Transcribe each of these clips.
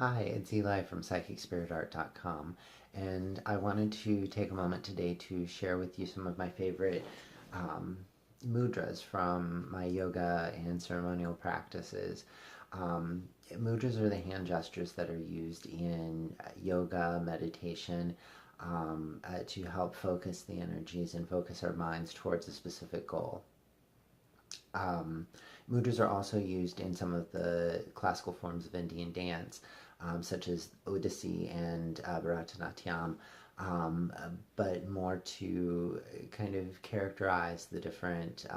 Hi, it's Eli from PsychicSpiritArt.com, and I wanted to take a moment today to share with you some of my favorite um, mudras from my yoga and ceremonial practices. Um, Mudras are the hand gestures that are used in yoga, meditation, to help focus the energies and focus our minds towards a specific goal. Um, Mudras are also used in some of the classical forms of Indian dance, such as Odissi and Bharatanatyam, but more to kind of characterize the different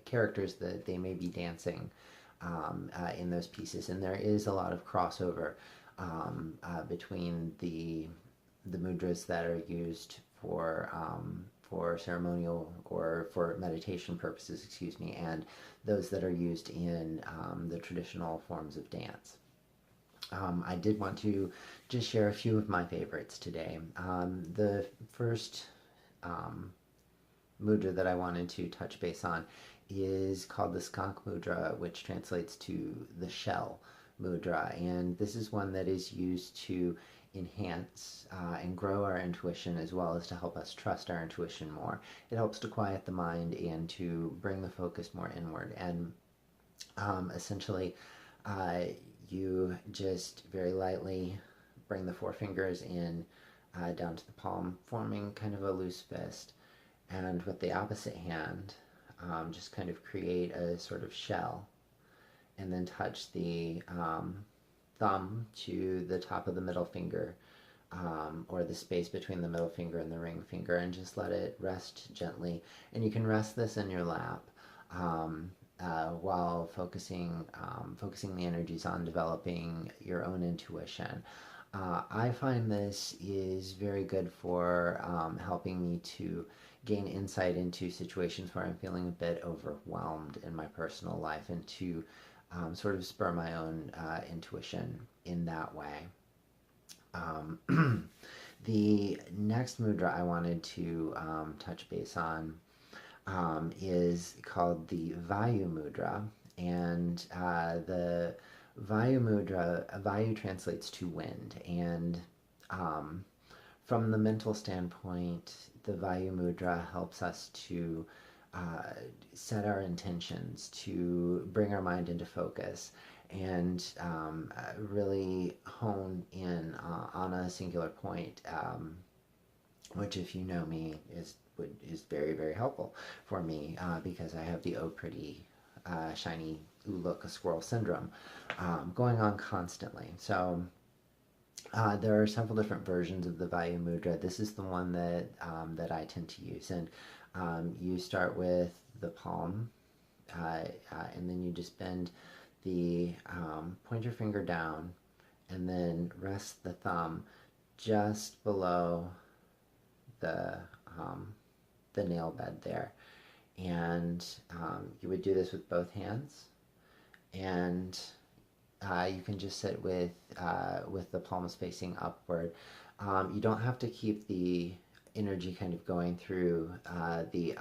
characters that they may be dancing in those pieces. And there is a lot of crossover between the mudras that are used for ceremonial or for meditation purposes, excuse me, and those that are used in the traditional forms of dance. I did want to just share a few of my favorites today. The first um, mudra that I wanted to touch base on is called the skunk mudra, which translates to the shell mudra. And this is one that is used to enhance and grow our intuition as well as to help us trust our intuition more. It helps to quiet the mind and to bring the focus more inward. And essentially, uh, you just very lightly bring the four fingers in down to the palm, forming kind of a loose fist, and with the opposite hand, just kind of create a sort of shell, and then touch the thumb to the top of the middle finger, or the space between the middle finger and the ring finger, and just let it rest gently. And you can rest this in your lap while focusing the energies on developing your own intuition. I find this is very good for helping me to gain insight into situations where I'm feeling a bit overwhelmed in my personal life, and to sort of spur my own intuition in that way. The next mudra I wanted to touch base on is called the Vayu mudra, and the Vayu mudra, Vayu translates to wind, and um, from the mental standpoint, the Vayu mudra helps us to uh, set our intentions, to bring our mind into focus, and really hone in on a singular point, which, if you know me, is very, very helpful for me because I have the oh pretty shiny ooh look a squirrel syndrome going on constantly. So there are several different versions of the Vayu Mudra. This is the one that I tend to use, and you start with the palm, and then you just bend the pointer finger down, and then rest the thumb just below the um, the nail bed there. And you would do this with both hands, and you can just sit with the palms facing upward. You don't have to keep the energy kind of going through the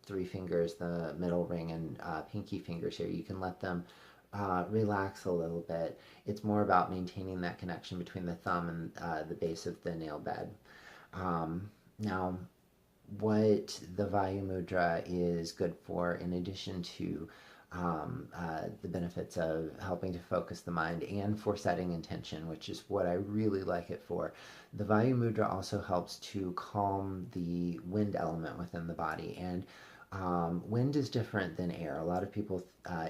three fingers, the middle ring and pinky fingers here. You can let them relax a little bit. It's more about maintaining that connection between the thumb and the base of the nail bed. Now, what the Vayu Mudra is good for, in addition to the benefits of helping to focus the mind and for setting intention, which is what I really like it for, the Vayu Mudra also helps to calm the wind element within the body. And wind is different than air. A lot of people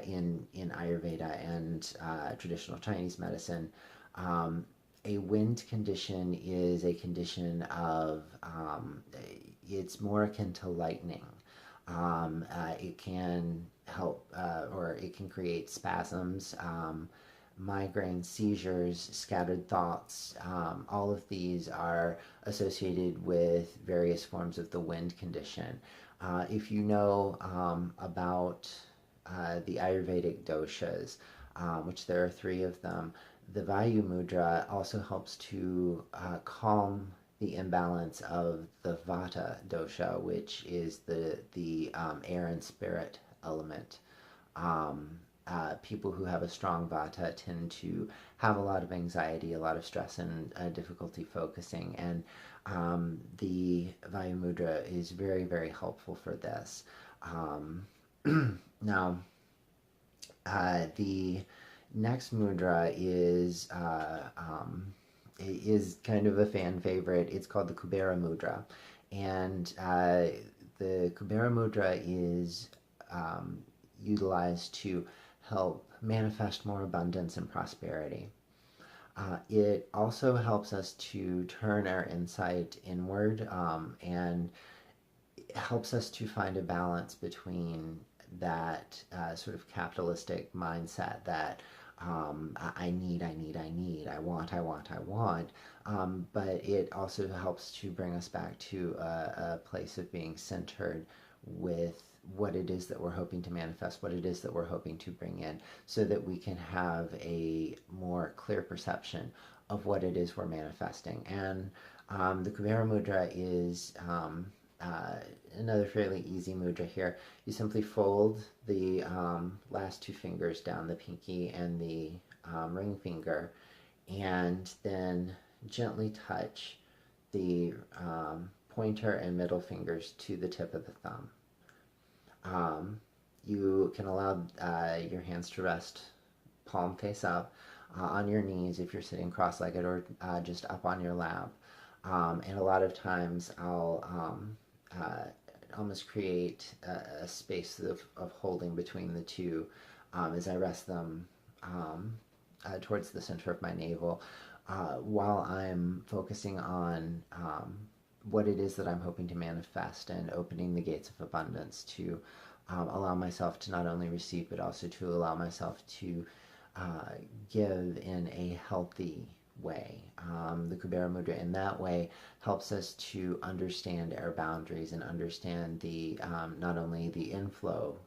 in Ayurveda and traditional Chinese medicine, a wind condition is a condition of, it's more akin to lightning. It can help, or it can create spasms, migraine, seizures, scattered thoughts. All of these are associated with various forms of the wind condition. If you know about the Ayurvedic doshas, which there are three of them, the Vayu Mudra also helps to calm the imbalance of the Vata dosha, which is the air and spirit element. Um, people who have a strong vata tend to have a lot of anxiety, a lot of stress, and difficulty focusing. And the Vayu Mudra is very, very helpful for this. Um, now, the next mudra is kind of a fan favorite. It's called the Kubera Mudra, and the Kubera Mudra is utilized to help manifest more abundance and prosperity. It also helps us to turn our insight inward, and helps us to find a balance between that sort of capitalistic mindset that I need, I want. But it also helps to bring us back to a place of being centered with what it is that we're hoping to manifest, what it is that we're hoping to bring in, so that we can have a more clear perception of what it is we're manifesting. And the Kubera Mudra is uh, another fairly easy mudra here. You simply fold the last two fingers down, the pinky and the ring finger, and then gently touch the pointer and middle fingers to the tip of the thumb. You can allow your hands to rest palm face up on your knees if you're sitting cross-legged, or just up on your lap. And a lot of times I'll almost create a space of holding between the two as I rest them towards the center of my navel, while I'm focusing on what it is that I'm hoping to manifest, and opening the gates of abundance to allow myself to not only receive, but also to allow myself to give in a healthy way. The Kubera Mudra in that way helps us to understand our boundaries and understand the not only the inflow,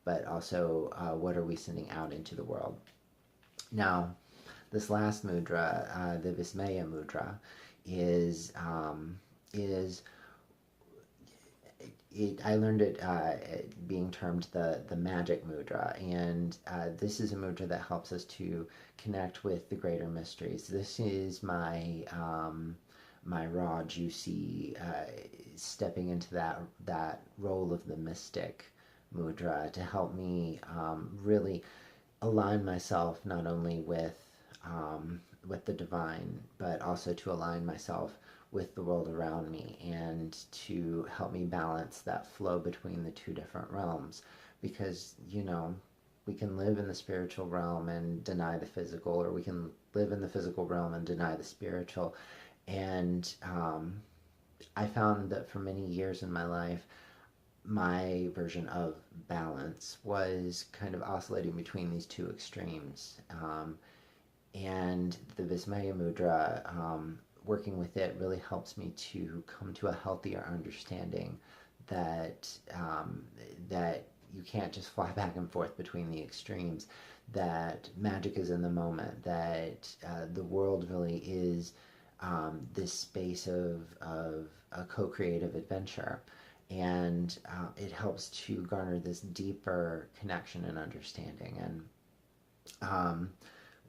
but also what are we sending out into the world. Now, this last mudra, the Vismaya Mudra, is I learned it being termed the magic mudra, and this is a mudra that helps us to connect with the greater mysteries. This is my my raw, juicy, stepping into that role of the mystic mudra to help me really align myself not only with the divine, but also to align myself with the world around me, and to help me balance that flow between the two different realms. Because, we can live in the spiritual realm and deny the physical, or we can live in the physical realm and deny the spiritual. And I found that for many years in my life, my version of balance was kind of oscillating between these two extremes. And the Vismaya Mudra, working with it really helps me to come to a healthier understanding that that you can't just fly back and forth between the extremes, that magic is in the moment, that the world really is this space of a co-creative adventure. And it helps to garner this deeper connection and understanding. And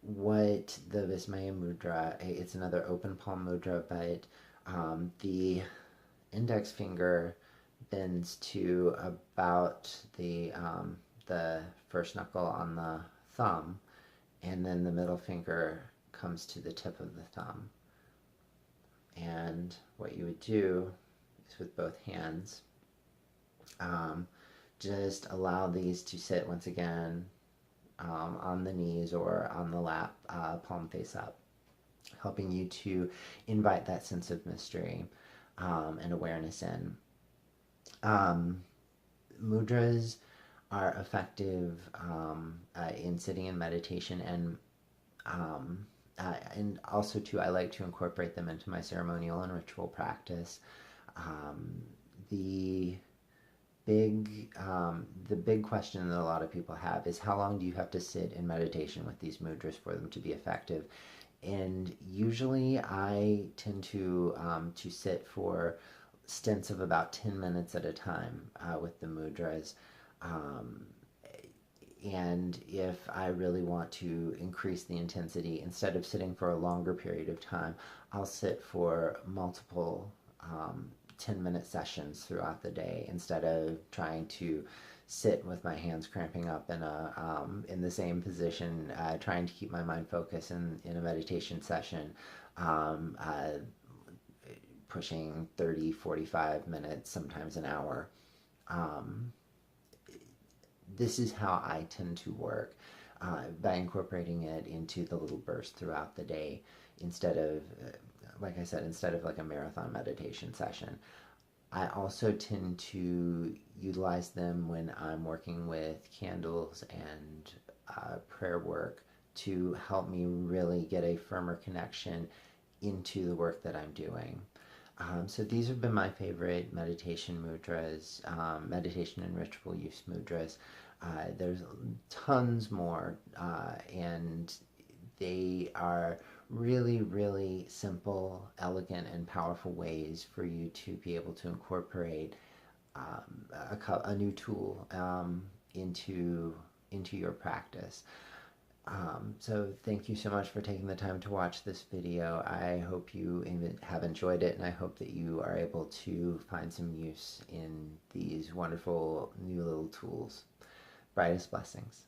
what the Vismaya Mudra, it's another open palm mudra, but the index finger bends to about the first knuckle on the thumb, and then the middle finger comes to the tip of the thumb. And what you would do is, with both hands, just allow these to sit once again on the knees or on the lap, palm face up, helping you to invite that sense of mystery and awareness in. Mudras are effective in sitting in meditation, and also too, I like to incorporate them into my ceremonial and ritual practice. The the big question that a lot of people have is, how long do you have to sit in meditation with these mudras for them to be effective? And usually I tend to sit for stints of about 10 minutes at a time with the mudras. and if I really want to increase the intensity, instead of sitting for a longer period of time, I'll sit for multiple 10-minute sessions throughout the day instead of trying to sit with my hands cramping up in the same position, trying to keep my mind focused in a meditation session, um, uh, pushing 30, 45 minutes, sometimes an hour. Um, this is how I tend to work, by incorporating it into the little bursts throughout the day instead of, like I said, instead of like a marathon meditation session. I also tend to utilize them when I'm working with candles and prayer work to help me really get a firmer connection into the work that I'm doing. So these have been my favorite meditation mudras, meditation and ritual use mudras. There's tons more, and they are really, really simple, elegant, and powerful ways for you to be able to incorporate a new tool into your practice. So thank you so much for taking the time to watch this video. I hope you have enjoyed it, and I hope that you are able to find some use in these wonderful new little tools. Brightest blessings.